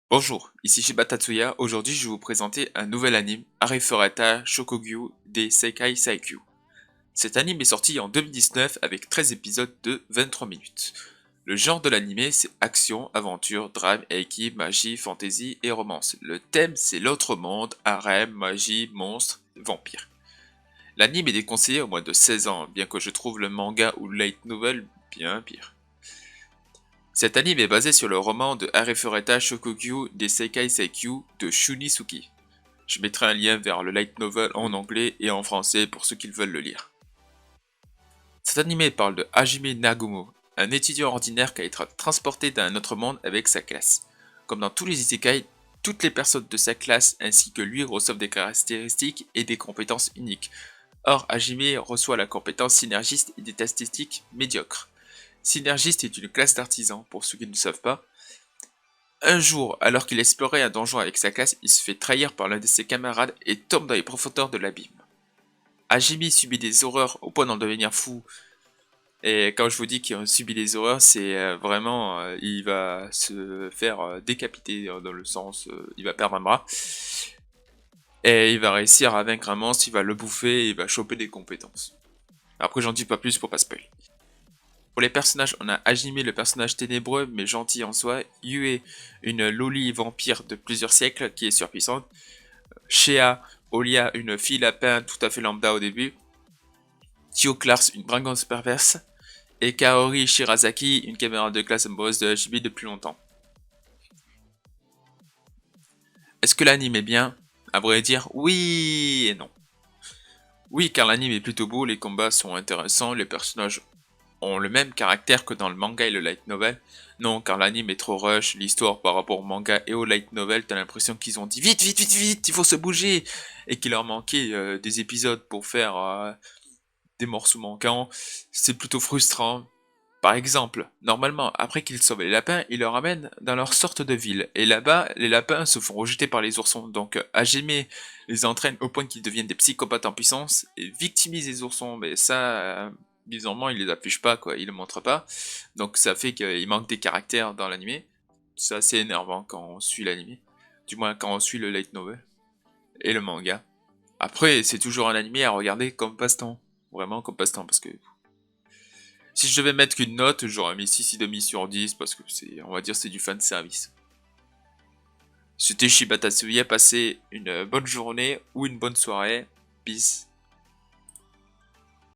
Bonjour, ici Shiba Tatsuya. Aujourd'hui, je vais vous présenter un nouvel anime, Arifureta Shokugyu des Seikai Saikyu. Cet anime est sorti en 2019 avec 13 épisodes de 23 minutes. Le genre de l'anime, c'est action, aventure, drame, équipe, magie, fantasy et romance. Le thème, c'est l'autre monde, harem, magie, monstres, vampires. L'anime est déconseillé au moins de 16 ans, bien que je trouve le manga ou le light novel bien pire. Cet anime est basé sur le roman de Arifureta Shokugyu des Seikai Seikyu de Shunisuke. Je mettrai un lien vers le light novel en anglais et en français pour ceux qui veulent le lire. Cet anime parle de Hajime Nagumo, un étudiant ordinaire qui a été transporté dans un autre monde avec sa classe. Comme dans tous les isekai, toutes les personnes de sa classe ainsi que lui reçoivent des caractéristiques et des compétences uniques. Or, Hajime reçoit la compétence synergiste et des statistiques médiocres. Synergiste est une classe d'artisans, pour ceux qui ne le savent pas. Un jour, alors qu'il explorait un donjon avec sa classe, il se fait trahir par l'un de ses camarades et tombe dans les profondeurs de l'abîme. Hajime subit des horreurs au point d'en devenir fou. Et quand je vous dis qu'il subit des horreurs, c'est vraiment, il va se faire décapiter dans le sens, il va perdre un bras. Et il va réussir à vaincre un monstre, il va le bouffer et il va choper des compétences. Après, j'en dis pas plus pour pas spoiler. Pour les personnages, on a Hajime, le personnage ténébreux mais gentil en soi, Yue, une loli vampire de plusieurs siècles qui est surpuissante, Shea, Olia, une fille lapin tout à fait lambda au début, Tio Klars, une brigande perverse, et Kaori Shirazaki, une camarade de classe amoureuse de Hajime depuis longtemps. Est-ce que l'anime est bien? À vrai dire, oui et non. Oui, car l'anime est plutôt beau, les combats sont intéressants, les personnages ont le même caractère que dans le manga et le light novel. Non, car l'anime est trop rush, l'histoire par rapport au manga et au light novel, t'as l'impression qu'ils ont dit vite, vite, vite, vite, il faut se bouger, et qu'il leur manquait des épisodes pour faire des morceaux manquants. C'est plutôt frustrant. Par exemple, normalement, après qu'ils sauvent les lapins, ils les ramènent dans leur sorte de ville. Et là-bas, les lapins se font rejeter par les oursons. Donc, Hajime les entraîne au point qu'ils deviennent des psychopathes en puissance et victimisent les oursons. Mais ça, bizarrement, il les affiche pas, quoi. Il le montre pas. Donc, ça fait qu'il manque des caractères dans l'animé. C'est assez énervant quand on suit l'animé. Du moins, quand on suit le light novel et le manga. Après, c'est toujours un animé à regarder comme passe-temps. Vraiment comme passe-temps, parce que si je devais mettre qu'une note, j'aurais mis 6,5 sur 10 parce que c'est, on va dire, c'est du fan service. C'était Shiba Tatsuya, passez une bonne journée ou une bonne soirée. Peace.